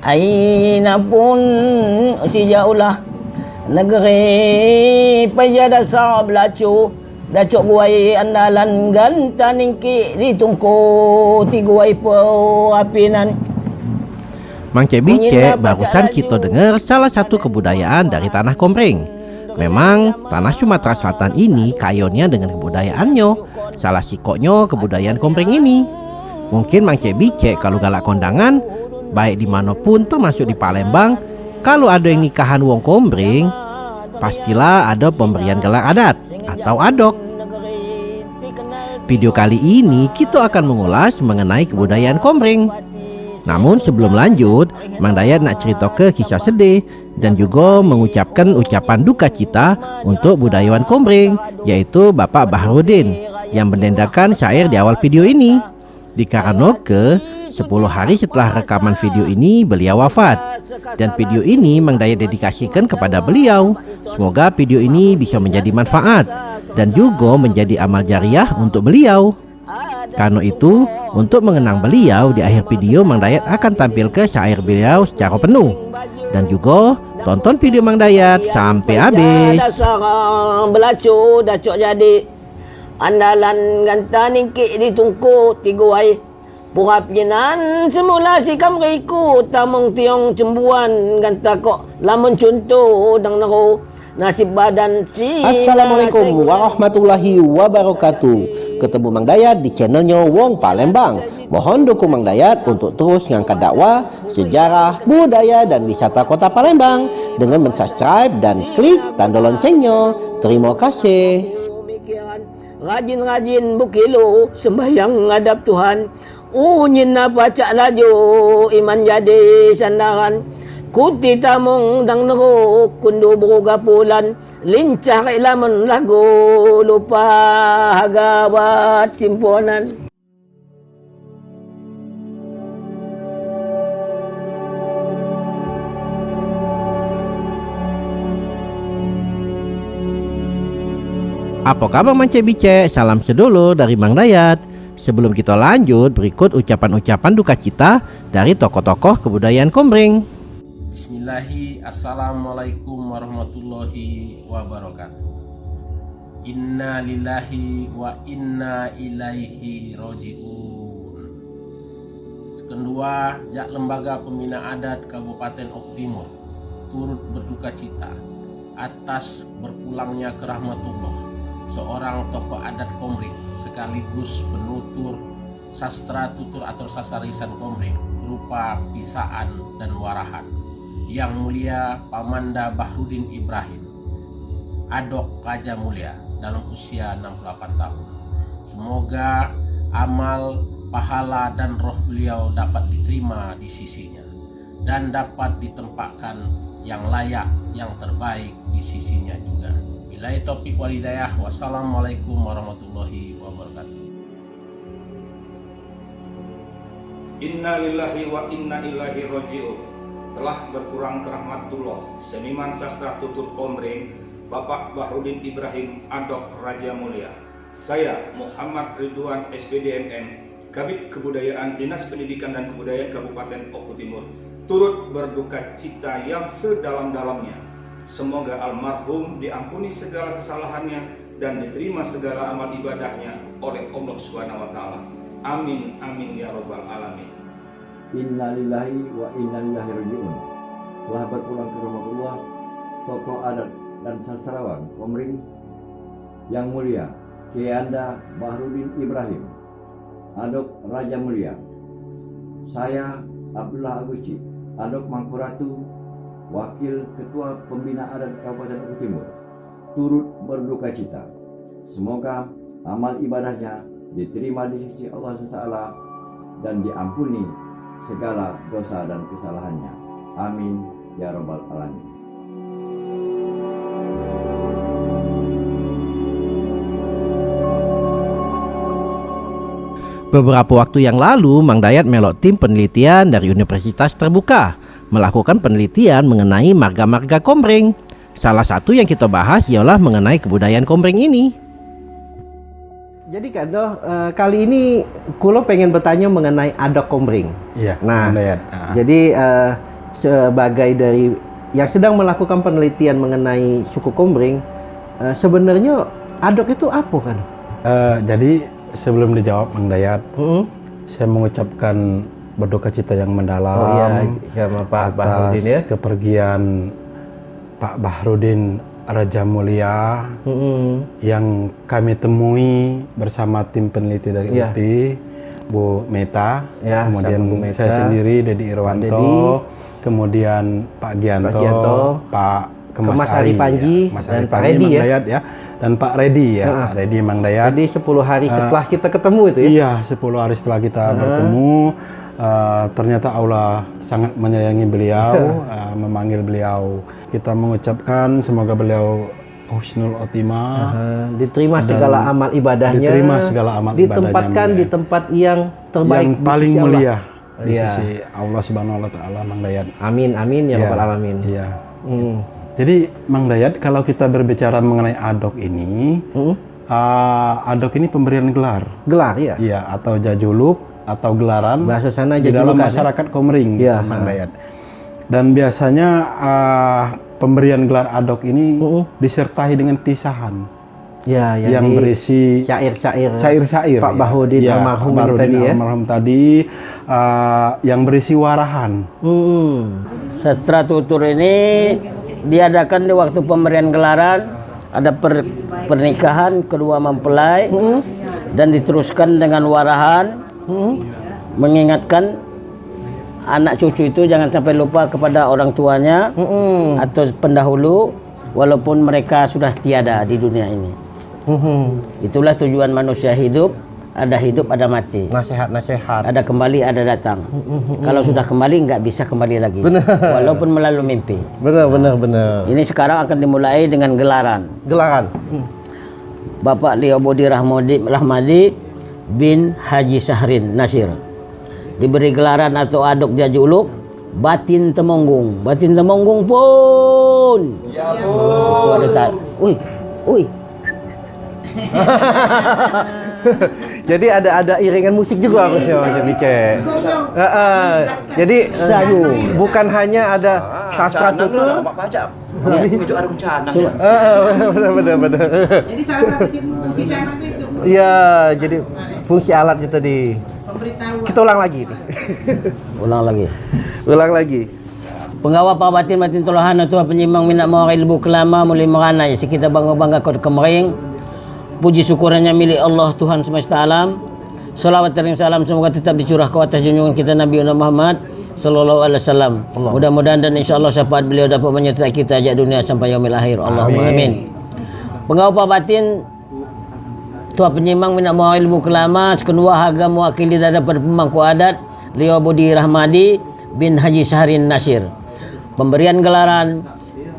Aina pun si jauhlah negeri payada sa belacu dacok guai andalan ganta ningki ditungku ti guai po apinan. Mang Cebice, barusan kita dengar salah satu kebudayaan dari tanah Kompreng. Memang tanah Sumatera Selatan ini kayonnya dengan kebudayaannya. Salah sikoknya kebudayaan Kompreng ini. Mungkin Mang Cebice kalau galak kondangan, baik dimanapun termasuk di Palembang, kalau ada yang nikahan wong Kompreng, pastilah ada pemberian gelar adat atau adok. Video kali ini kita akan mengulas mengenai kebudayaan Kompreng. Namun sebelum lanjut, Mang Dayat nak cerita ke kisah sedih dan juga mengucapkan ucapan duka cita untuk budayawan Kompreng, yaitu Bapak Bahrudin yang mendendakan syair di awal video ini. Dikarenakan 10 hari setelah rekaman video ini beliau wafat, dan video ini Mang Dayat dedikasikan kepada beliau. Semoga video ini bisa menjadi manfaat dan juga menjadi amal jariah untuk beliau. Karena itu, untuk mengenang beliau, di akhir video Mang Dayat akan tampil ke syair beliau secara penuh. Dan juga tonton video Mang Dayat sampai habis. Belacu dacok jadi andalan ganta ningki ditungku tiguai. Purapjenan semula si kamriku tamong tiong cembuan ganta kok lamun contoh dang naro. Nasib badan si. Assalamualaikum warahmatullahi wabarakatuh. Ketemu Mang Dayat di channelnya Wong Palembang. Mohon dukung Mang Dayat untuk terus ngangkat dakwah, sejarah, budaya dan wisata kota Palembang dengan mensubscribe dan klik tanda loncengnya. Terima kasih. Rajin-rajin bukilo sembahyang ngadap Tuhan. Unyin na baca laju iman jadi sandaran. Kuti tamong dang neruk kundu beruga pulan lincah ilaman lagu lupa hagawat simponan. Apa kabar Mang Cebice? Salam sedulur dari Mang Dayat. Sebelum kita lanjut, berikut ucapan-ucapan duka cita dari tokoh-tokoh kebudayaan Kompreng. Bismillahi, assalamualaikum warahmatullahi wabarakatuh. Inna lillahi wa inna ilaihi roji'un. Kedua, jak lembaga pembina adat Kabupaten Oku Timur turut berduka cita atas berpulangnya ke rahmatullah seorang tokoh adat Kompreng sekaligus penutur sastra tutur atau sasarisan Kompreng berupa pisaan dan warahan, Yang Mulia Pamanda Bahrudin Ibrahim, Adok Raja Mulia dalam usia 68 tahun. Semoga amal, pahala dan roh beliau dapat diterima di sisinya dan dapat ditempatkan yang layak, yang terbaik di sisinya juga. Billahi taufiq wal hidayah. Wassalamualaikum warahmatullahi wabarakatuh. Inna lillahi wa inna ilaihi roji'un. Telah berkurang ke rahmatullah seniman sastra tutur Kompreng Bapak Bahrudin Ibrahim Adok Raja Mulia. Saya Muhammad Ridwan SPDMM, Kabid Kebudayaan Dinas Pendidikan dan Kebudayaan Kabupaten Oku Timur, turut berduka cita yang sedalam-dalamnya. Semoga almarhum diampuni segala kesalahannya dan diterima segala amal ibadahnya oleh Allah SWT. Amin amin ya robbal alamin. Inna lillahi wa inna ilaihi raji'un. Telah berpulang ke rahmatullah tokoh adat dan sastrawan Kompreng yang mulia Kiai Anda Bahrudin Ibrahim Adok Raja Mulia. Saya Abdullah Aguci Adok Mangkuratu, Wakil Ketua Pembina Adat Kabupaten Oku Timur, turut berduka cita. Semoga amal ibadahnya diterima di sisi Allah SWT dan diampuni segala dosa dan kesalahannya. Amin ya rabbal alamin. Beberapa waktu yang lalu, Mang Dayat melok tim penelitian dari Universitas Terbuka melakukan penelitian mengenai marga-marga Kompreng. Salah satu yang kita bahas ialah mengenai kebudayaan Kompreng ini. Jadi Kado, kali ini Kulo pengen bertanya mengenai Adok Kompreng. Iya. Nah, Dayat. jadi sebagai dari yang sedang melakukan penelitian mengenai suku Komering, sebenarnya Adok itu apa kan? Jadi sebelum dijawab Mang Dayat, saya mengucapkan berduka cita yang mendalam sama Pak atas Bahrudin ya. kepergian Pak Bahrudin Raja Mulia yang kami temui bersama tim peneliti dari UTI, Bu Meta, kemudian Bu Meta, saya sendiri Dedi Irwanto, kemudian Pak Gianto, Pak Kemas Ari Panji, Mas dan Ari Pak Panji, Redi Mang ya. Dayat ya, dan Pak Redi ya, Pak Redi Mang Dayat. Jadi 10 hari setelah kita ketemu itu ya? Iya, 10 hari setelah kita bertemu, ternyata Allah sangat menyayangi beliau, memanggil beliau. Kita mengucapkan semoga beliau husnul khotimah, diterima segala amal ibadahnya, diterima segala amal ditempatkan ibadahnya, di tempat yang terbaik, yang paling di sisi Allah. mulia di sisi Allah Subhanahu wa taala, Mang Dayat. Amin amin ya rabbal alamin. Iya. Jadi Mang Dayat, kalau kita berbicara mengenai Adok ini, Adok ini pemberian gelar. Gelar ya? Iya, atau jajuluk atau gelaran Bahasa sana di dalam jajulukan, masyarakat Komering, Iya. gitu, Mang Dayat. Dan biasanya pemberian gelar Adok ini disertai dengan pisahan Ya, yang berisi syair-syair Pak Bahrudin almarhum tadi, yang berisi warahan. Sastra tutur ini diadakan di waktu pemberian gelaran, ada pernikahan kedua mempelai, dan diteruskan dengan warahan, mengingatkan anak cucu itu jangan sampai lupa kepada orang tuanya atau pendahulu, walaupun mereka sudah tiada di dunia ini. Itulah tujuan manusia hidup. Ada hidup, ada mati. Nasihat-nasihat. Ada kembali, ada datang. Kalau sudah kembali, nggak bisa kembali lagi. Walaupun melalui mimpi. Benar. Ini sekarang akan dimulai dengan gelaran. Bapak Leo Budi Rahmadi bin Haji Syahrin Nasir diberi gelaran atau Adok jajuluk Batin Temonggung. Batin Temonggung pun. Ya pun. Uy. Jadi ada iringan musik juga harusnya jadi Cek. Jadi bukan hanya ada sastra tutur. Benar. Jadi salah satu fungsi canang itu. Iya, jadi fungsi alat itu tadi. Pemberitahuan. Kita ulang lagi nih. Ulang lagi. Penggawa Pak Batin Tolahan Tuhan penyimbang minat mawakil ilmu kelama mulai meranai sekita bangga kod Komering. Puji syukurannya milik Allah Tuhan semesta alam. Salawat dan salam semoga tetap dicurah ke atas junjungan kita Nabi Muhammad sallallahu alaihi wasallam. Mudah-mudahan dan insyaallah syafaat beliau dapat menyertai kita ajak dunia sampai yaumil akhir. Allahumma amin. Penggawa Pak Batin Tuhan penyimbang minat mawakil ilmu kelama sekenua harga mewakili daripada pemangku adat Leo Budi Rahmadi bin Haji Syahrin Nasir. Pemberian gelaran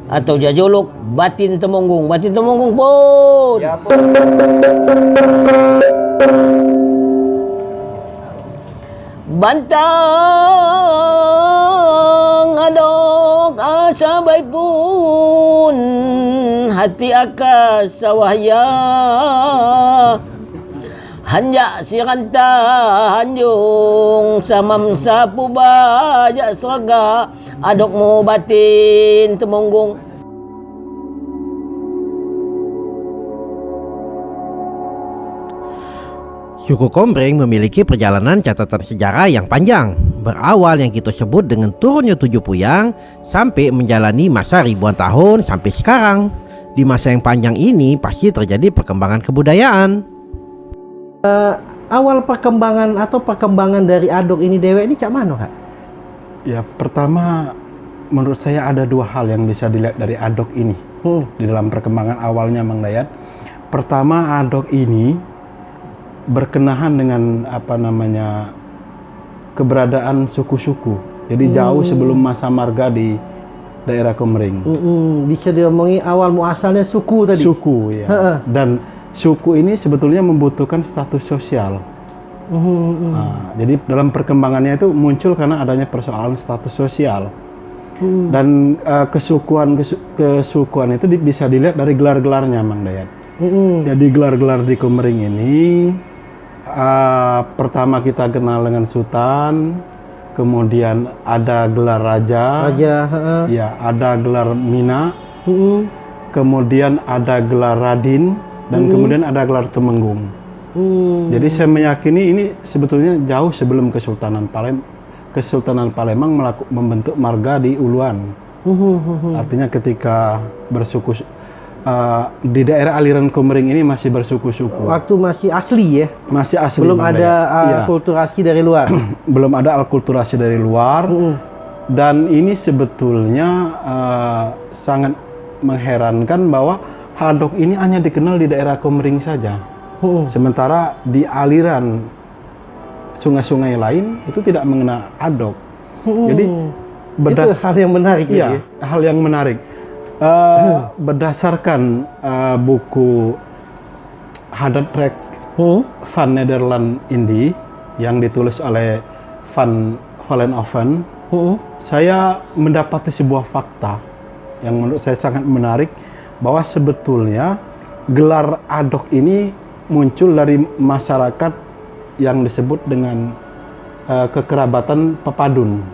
atau jajuluk Batin Temonggung. Batin Temonggung pun. Bantang Adok asabai pun hati akas sawahya hanjak siranta hanjung samam sapu bajak seraga Adokmu Batin Temonggung. Suku Komering memiliki perjalanan catatan sejarah yang panjang, berawal yang kita sebut dengan turunnya 7 puyang sampai menjalani masa ribuan tahun sampai sekarang. Di masa yang panjang ini pasti terjadi perkembangan kebudayaan. Awal perkembangan dari Adok ini dewe ini cak mana Kak? Ya, pertama menurut saya ada 2 hal yang bisa dilihat dari Adok ini di dalam perkembangan awalnya, Mang Dayat. Pertama, Adok ini berkenahan dengan keberadaan suku-suku. Jadi jauh sebelum masa marga di daerah Komering. Bisa diomongi awal muasalnya suku tadi. Suku ya. Dan suku ini sebetulnya membutuhkan status sosial. Jadi dalam perkembangannya itu muncul karena adanya persoalan status sosial. Dan kesukuan itu bisa dilihat dari gelar-gelarnya, Mang Dayat. Jadi gelar-gelar di Komering ini pertama kita kenal dengan Sultan, kemudian ada gelar raja, ya ada gelar mina, kemudian ada gelar radin, dan kemudian ada gelar temenggung. Jadi saya meyakini ini sebetulnya jauh sebelum Kesultanan Palembang membentuk marga di Uluan. Artinya ketika bersuku di daerah aliran Komering ini masih bersuku-suku. Waktu masih asli ya? Masih asli. Belum ada akulturasi dari luar? Belum ada akulturasi dari luar. Dan ini sebetulnya sangat mengherankan bahwa Hadok ini hanya dikenal di daerah Komering saja. Sementara di aliran sungai-sungai lain itu tidak mengenal Hadok. Jadi itu hal yang menarik. Iya, hal yang menarik. Berdasarkan buku Hadadrek van Nederland Indi yang ditulis oleh Van Vollenhoven, saya mendapati sebuah fakta yang menurut saya sangat menarik, bahwa sebetulnya gelar Hadok ini muncul dari masyarakat yang disebut dengan kekerabatan Pepadun.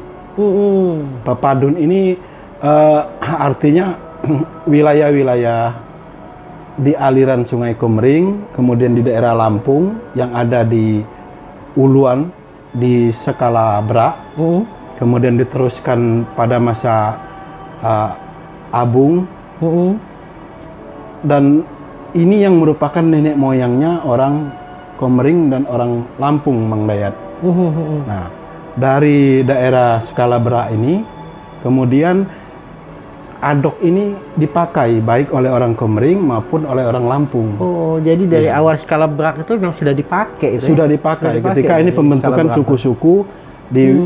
Pepadun ini artinya wilayah-wilayah di aliran Sungai Komering, kemudian di daerah Lampung yang ada di Uluan, di skala Brak, kemudian diteruskan pada masa Abung, dan ini yang merupakan nenek moyangnya orang Komering dan orang Lampung, Mang Dayat. Nah, dari daerah skala Brak ini, kemudian Hadok ini dipakai baik oleh orang Komering maupun oleh orang Lampung. Oh, jadi dari awal skala Brak itu memang sudah dipakai? Sudah dipakai. Ketika ini pembentukan suku-suku di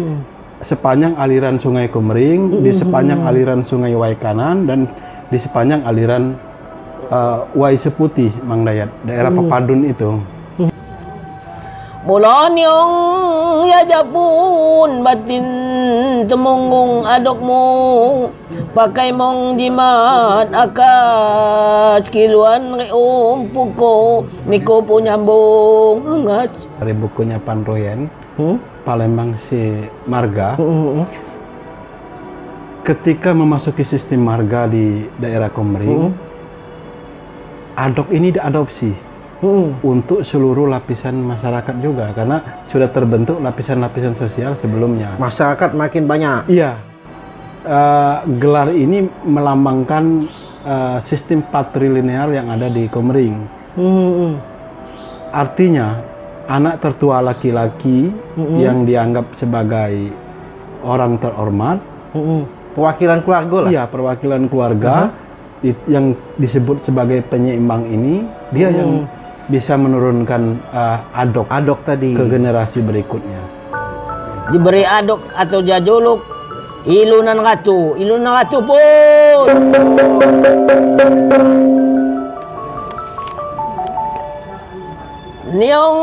sepanjang aliran Sungai Komering, di sepanjang aliran Sungai Waikanan, dan di sepanjang aliran Wai Seputih, Mang Dayat, daerah Pepadun itu. Bulan yang ya japun batin temunggung adokmu pakai mong jimat akas kiluan reum puko niko punya bong hangat. Dari bukunya Panroyen, Palembang si Marga, ketika memasuki sistem marga di daerah Komering, Hadok ini diadopsi untuk seluruh lapisan masyarakat juga, karena sudah terbentuk lapisan-lapisan sosial sebelumnya. Masyarakat makin banyak. Iya, gelar ini melambangkan sistem patrilineal yang ada di Komering. Artinya anak tertua laki-laki yang dianggap sebagai orang terhormat, perwakilan keluarga lah. Iya, perwakilan keluarga yang disebut sebagai penyeimbang ini, dia yang bisa menurunkan Hadok tadi ke generasi berikutnya. Diberi adok atau jajuluk ilunan ratu pun. Niong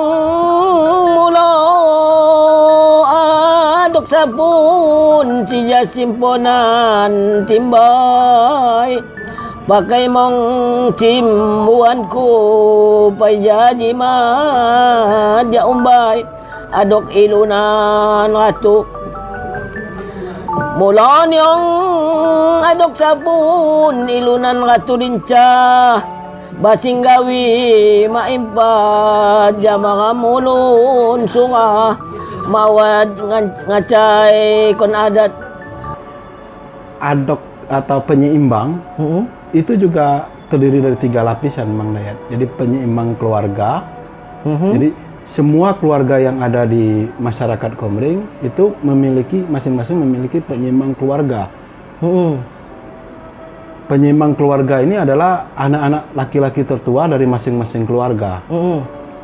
mulo adok sapun si jasimponan timbay. Pakai mong cimbuanku payaji madya umbay adok ilunan ratu mulon yung adok sabun ilunan ratu dinca basing gawi maimpat jama mulun sunga mawad ngacay kon adat. Hadok atau penyeimbang itu juga terdiri dari 3 lapisan, Mang Dayat. Jadi penyeimbang keluarga. Jadi semua keluarga yang ada di masyarakat Komering itu masing-masing memiliki penyeimbang keluarga. Penyeimbang keluarga ini adalah anak-anak laki-laki tertua dari masing-masing keluarga.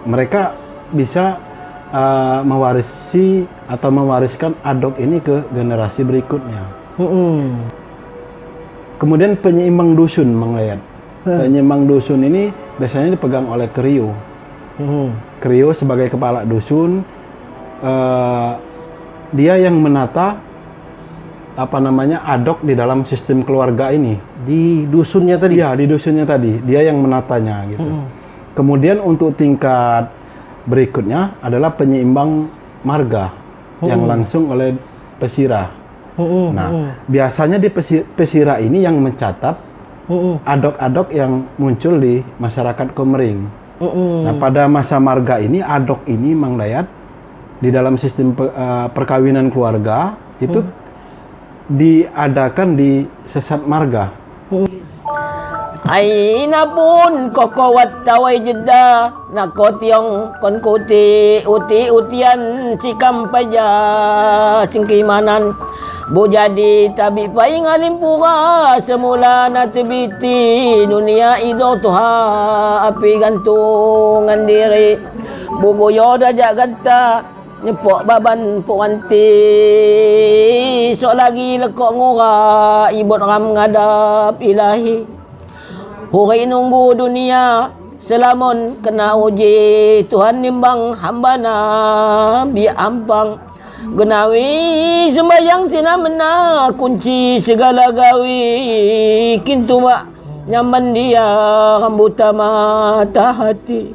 Mereka bisa mewarisi atau mewariskan Hadok ini ke generasi berikutnya. Kemudian penyeimbang dusun, Mang Dayat. Penyeimbang dusun ini biasanya dipegang oleh Kerio. Kerio sebagai kepala dusun, dia yang menata Hadok di dalam sistem keluarga ini. Di dusunnya tadi? Iya, di dusunnya tadi. Dia yang menatanya gitu. Kemudian untuk tingkat berikutnya adalah penyeimbang marga yang langsung oleh pesira. Nah, biasanya di pesira ini yang mencatat adok-adok yang muncul di masyarakat Komering. Nah, pada masa marga ini adok ini Mang Dayat di dalam sistem perkawinan keluarga itu diadakan di sesat marga. Aina pun kokowat tawai jeda nakotiong konkuti utian cikam paja singkimanan bu jadi tabi pai ngalimpura semula natibiti dunia ido tuha api gantungan diri bugo yoda jaganta nyepok baban puanti sok lagi lekok ngura ibut ram ngadap ilahi. Hurai nunggu dunia selamun kena uji Tuhan nimbang hambana biar ampang genawi sembayang sinamena kunci segala gawi kintu mak nyaman dia rambuta mata hati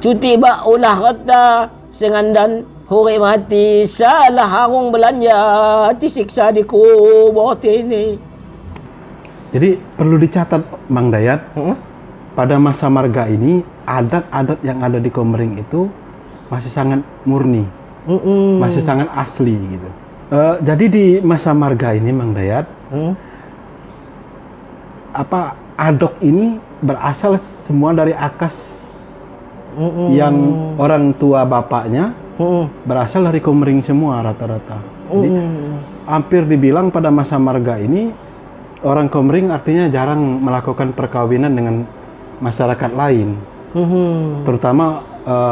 cuti bak ulah kata sengandan hurai mati salah harung belanja disiksa di kubur ini. Jadi perlu dicatat Mang Dayat, pada masa marga ini adat-adat yang ada di Komering itu masih sangat murni, masih sangat asli gitu. Jadi di masa marga ini Mang Dayat, adok ini berasal semua dari akas yang orang tua bapaknya berasal dari Komering semua rata-rata. Jadi hampir dibilang pada masa marga ini orang Komering artinya jarang melakukan perkawinan dengan masyarakat lain, terutama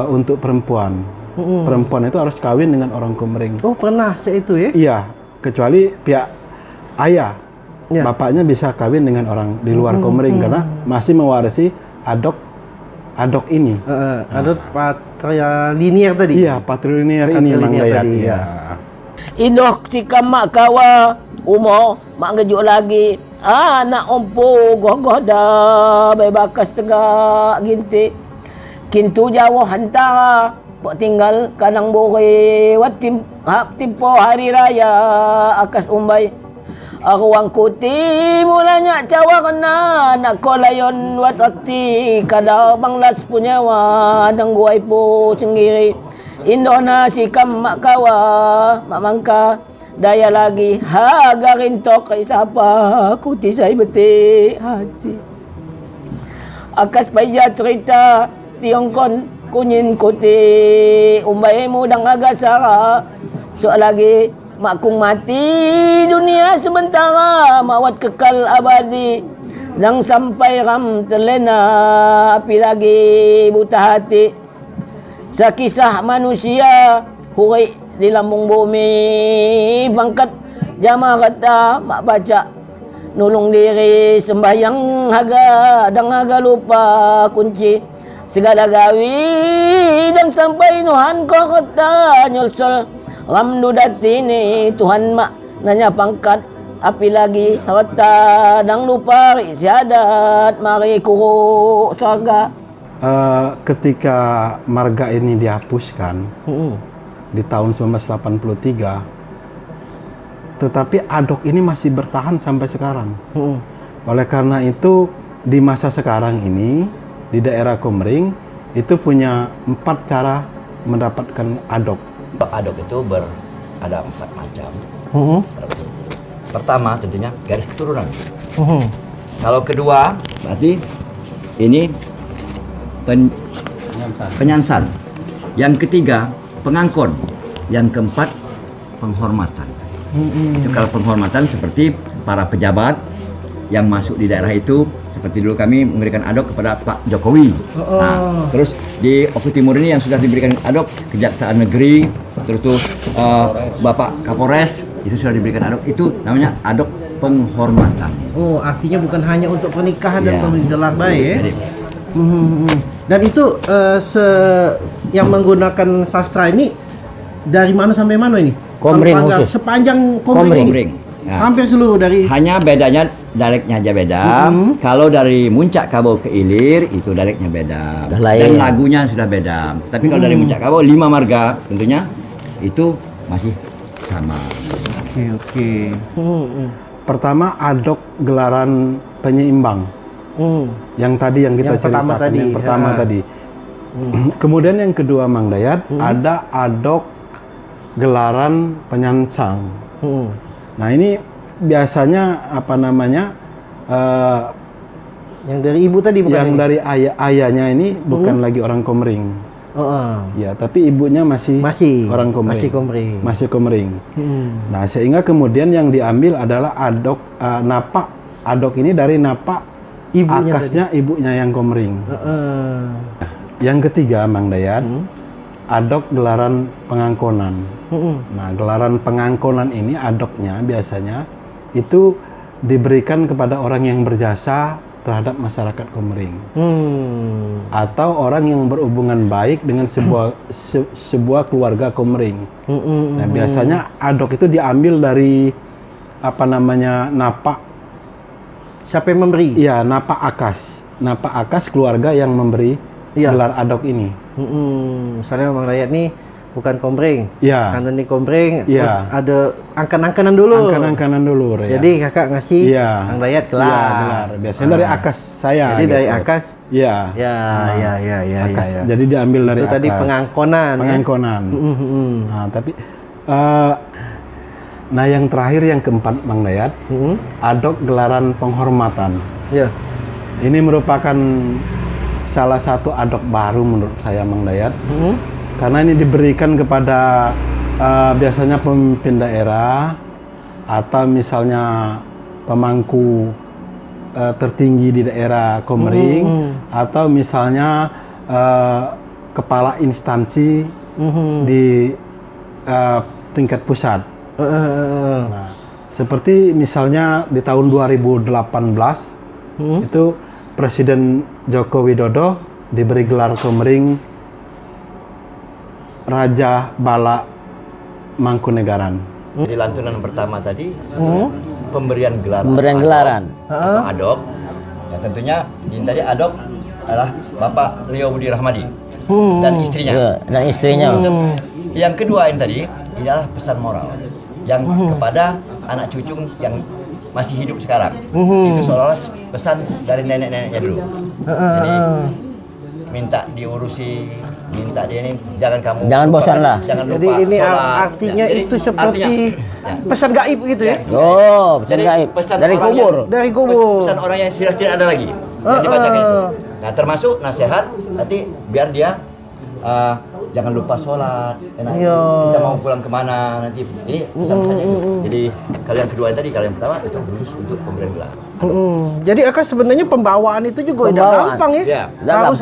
untuk perempuan. Perempuan itu harus kawin dengan orang Komering. Oh pernah itu ya? Iya, kecuali pihak ayah, bapaknya bisa kawin dengan orang di luar Komering karena masih mewarisi adok ini. Adok patrilinear tadi? Iya, patrilinear ini Mang Dayat. Iya. Idoh cikam mak kawa umur mak ngejuk lagi anak ompo gogoh dah bebakas tegak ginti kintu jauh hantara pok tinggal kanang bore wat timpo hari raya akas umbai ruang kuti mulanya cawa kena nak kolayon wat ati kadar banglas punyawa nang guai po sendiri Indona sikam mak kawa mak mangka daya lagi hagarin tok kay sapa kuti say beti haji akas paya cerita tiongkon kunyin kuti umbay mudang agasara so lagi makung mati dunia sementara mawat kekal abadi nang sampai ram terlena api lagi buta hati sa kisah manusia hurai di lambung bumi bangkat jama kata mak baca nulung diri sembahyang haga dan haga lupa kunci segala gawi dan sampai nuhan ko kata nyulsul ramdu datini Tuhan mak nanya pangkat api lagi kata dan lupa siadat mari kuru saga. Ketika marga ini dihapuskan di tahun 1983, tetapi adok ini masih bertahan sampai sekarang. Oleh karena itu di masa sekarang ini di daerah Komering itu punya 4 cara mendapatkan adok. Adok itu ada 4 macam. Pertama tentunya garis keturunan. Kalau kedua berarti ini penyansan. Yang ketiga pengangkon. Yang keempat penghormatan. Itu kalau penghormatan seperti para pejabat yang masuk di daerah itu, seperti dulu kami memberikan adok kepada Pak Jokowi. Nah, terus di Oku Timur ini yang sudah diberikan adok Kejaksaan Negeri, terus Bapak Kapolres itu sudah diberikan adok. Itu namanya adok penghormatan. Oh, artinya bukan hanya untuk pernikahan dan pembicaraan baik ya? Dan itu yang menggunakan sastra ini dari mana sampai mana ini? Komering khusus. Sepanjang Komering. Nah, hampir seluruh dari. Hanya bedanya dialeknya aja beda. Kalau dari Muncak Kabo ke Ilir itu dialeknya beda. Dan lagunya sudah beda. Tapi kalau dari Muncak Kabo 5 marga tentunya itu masih sama. Oke. Pertama adok gelaran penyeimbang. Yang tadi yang kita Yang pertama ceritakan, tadi. yang pertama Ah. tadi. Kemudian yang kedua Mang Dayat, ada adok gelaran penyansang. Nah ini biasanya apa namanya Yang dari ibu tadi bukan? yang ini? dari ayahnya ini bukan lagi orang Komering. Ya, tapi ibunya masih orang Komering. Masih Komering. Masih Komering. Nah, sehingga kemudian yang diambil adalah adok napak. Adok ini dari napak Ibunya akasnya ibunya yang Komering. Yang ketiga Mang Dayat, adok gelaran pengangkonan. Nah, gelaran pengangkonan ini adoknya biasanya itu diberikan kepada orang yang berjasa terhadap masyarakat Komering. Atau orang yang berhubungan baik dengan sebuah keluarga Komering. Nah, biasanya adok itu diambil dari apa namanya napak. Siapa yang memberi? Iya, napak akas. Napak akas keluarga yang memberi gelar adok ini. Misalnya Mang Dayat nih bukan Komering. Iya. Karena ini Komering, terus Iya. ada angkan-angkanan dulu. Angkanan dulu, ya. Jadi kakak ngasih Iya. Mang Dayat gelar. Iya, gelar. Biasanya dari akas saya. Jadi dari gitu. akas. Iya. Ya. Akas. Jadi diambil dari Itu akas. tadi pengangkonan. Pengangkonan. Nah, tapi nah yang terakhir yang keempat Mang Dayat, adok gelaran penghormatan. Ya. Ini merupakan salah satu adok baru menurut saya Mang Dayat. Karena ini diberikan kepada biasanya pemimpin daerah atau misalnya pemangku tertinggi di daerah Komering atau misalnya kepala instansi di tingkat pusat. Nah, seperti misalnya di tahun 2018 itu Presiden Joko Widodo diberi gelar Komering Raja Bala Mangkunegaran. Di lantunan pertama tadi pemberian gelar. Pemberian gelaran. Atau adok. Ya, tentunya ini tadi adok adalah Bapak Leo Budi Rahmadi dan istrinya. Ya, dan istrinya. Yang kedua ini tadi adalah pesan moral yang kepada anak cucu yang masih hidup sekarang. Itu seolah-olah pesan dari nenek-neneknya dulu. Jadi minta diurusi, minta dia ini jangan Jangan bosan lah. Jangan lupa Jadi ini sholat. artinya Ya, jadi itu seperti artinya, pesan gaib gitu ya? Oh, pesan jadi gaib. pesan Dari orang kubur. yang- Dari kubur. Pesan orang yang sudah tidak ada lagi yang dibacakan itu. Nah, termasuk nasihat nanti biar dia jangan lupa sholat. Nah, Iya. kita mau pulang kemana nanti. Ini pesan-pesannya itu. Jadi kalau yang kedua tadi, kalau yang pertama itu khusus untuk pemberian gelar. Jadi akan sebenarnya pembawaan itu juga tidak Pembawaan. gampang ya. Iya.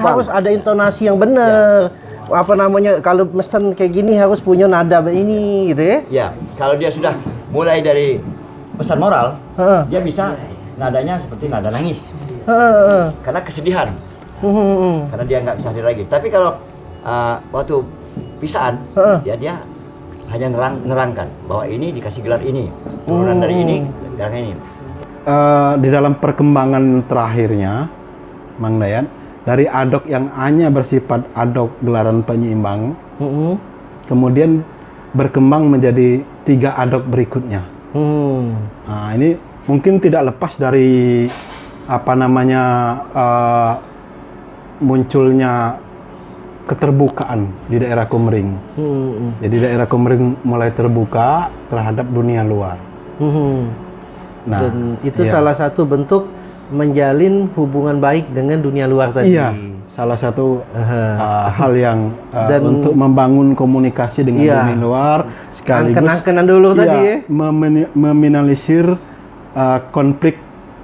Harus ada intonasi yang benar. Apa namanya kalau pesan kayak gini harus punya nada ini gitu ya. Ya, kalau dia sudah mulai dari pesan moral, Heeh. dia bisa nadanya seperti nada nangis karena kesedihan. Karena dia nggak bisa hadir lagi. Tapi kalau waktu pisaan, ya dia hanya nerangkan bahwa ini dikasih gelar ini, turunan dari ini, gelar ini. Di dalam perkembangan terakhirnya, Mang Dayat, dari adok yang hanya bersifat adok gelaran penyeimbang, kemudian berkembang menjadi 3 adok berikutnya. Nah, ini mungkin tidak lepas dari apa namanya munculnya keterbukaan di daerah Komering. Jadi daerah Komering mulai terbuka terhadap dunia luar. Nah, Dan itu iya. salah satu bentuk menjalin hubungan baik dengan dunia luar tadi. Iya, salah satu Aha. hal yang Dan- untuk membangun komunikasi dengan Iya. dunia luar sekaligus Angken-angkenan dulu tadi ya. meminimalisir konflik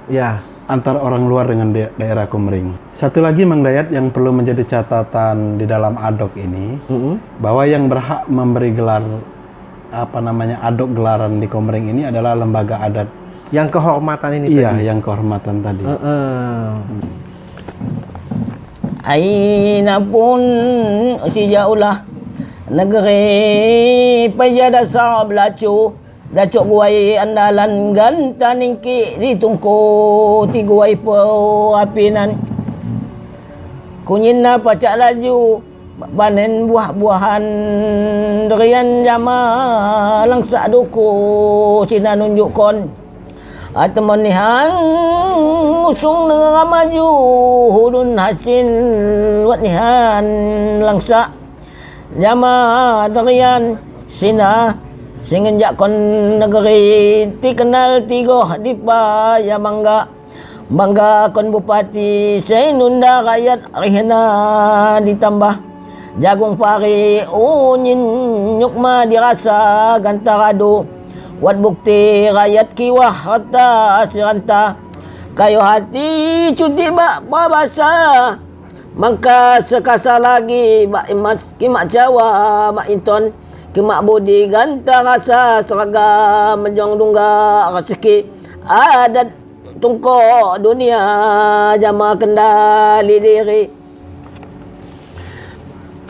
Ya. antar orang luar dengan daerah Komering. Satu lagi Mang Dayat yang perlu menjadi catatan di dalam adok ini, bahwa yang berhak memberi gelar apa namanya adok gelaran di Komering ini adalah lembaga adat. Yang kehormatan ini Iya, tadi. yang kehormatan tadi. Aina pun si jauhlah negeri pajada sablacu dacok guai andalan ganta ningki ditungku ti guai po apinan kunyina pacak laju panen buah-buahan durian jama langsa duku sina nunjukkan atemanihan usung negara maju hudun hasil watnihan langsa jama durian sina singenjak kon negeri ti kenal tigoh dipa ya bangga kon bupati Sainunda rakyat rihna ditambah jagung pari unyin nyukma dirasa gantarado wat bukti rakyat kiwah rata siranta kayo hati cuti bak babasa mangka sekasa lagi bak imas kimak Jawa bak inton kimak budi ganta rasa seragam menjong dungga rezeki adat tungko dunia jama kendali diri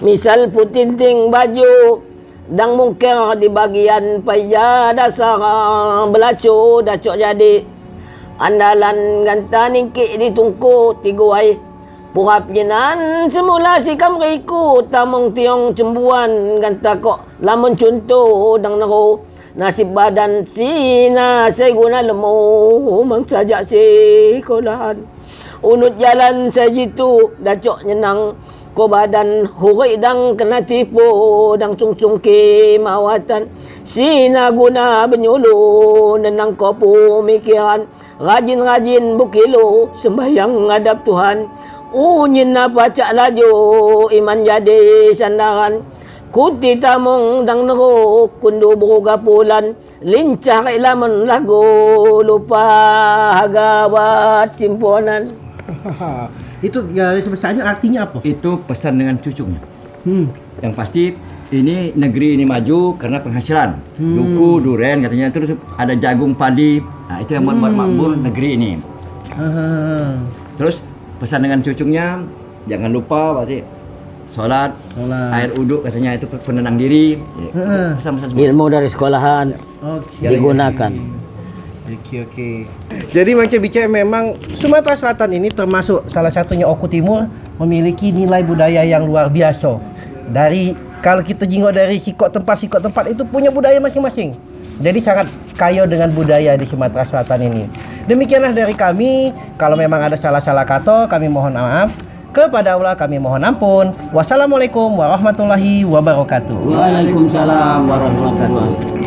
misal putinting baju dang mungkir di bagian paja dasar belacu dacok jadi andalan ganta ningki di tungku tiguai purap jinan semula si kamriku tamong tiong cembuan ganta kok lamun cuntu dang nero nasib badan sina seguna lemu mang sajak si kolahan unut jalan sajitu dacok nyenang ko badan huri dang kena tipu dang sungsung ke mawatan sina guna benyulu nenang ko pemikiran rajin-rajin bukilo sembahyang ngadap Tuhan unyin na pacak laju iman jadi sandaran kuti tamong dang neruk kundu beruga pulan lincah ilaman lagu lupa hagawat simponan. Itu ya sebenarnya artinya apa? Itu pesan dengan cucunya. Yang pasti ini negeri ini maju karena penghasilan. Duku, duren katanya, terus ada jagung padi. Nah, itu yang buat makmur negeri ini. Terus pesan dengan cucunya jangan lupa berarti sholat, air uduk katanya itu penenang diri. Pesan-pesan Ilmu dari sekolahan digunakan. Oke. Jadi macam bicara memang Sumatera Selatan ini termasuk salah satunya Oku Timur memiliki nilai budaya yang luar biasa. Dari kalau kita jingok dari sikok tempat itu punya budaya masing-masing. Jadi sangat kaya dengan budaya di Sumatera Selatan ini. Demikianlah dari kami. Kalau memang ada salah-salah kata, kami mohon maaf. Kepada Allah kami mohon ampun. Wassalamualaikum warahmatullahi wabarakatuh. Waalaikumsalam warahmatullahi wabarakatuh.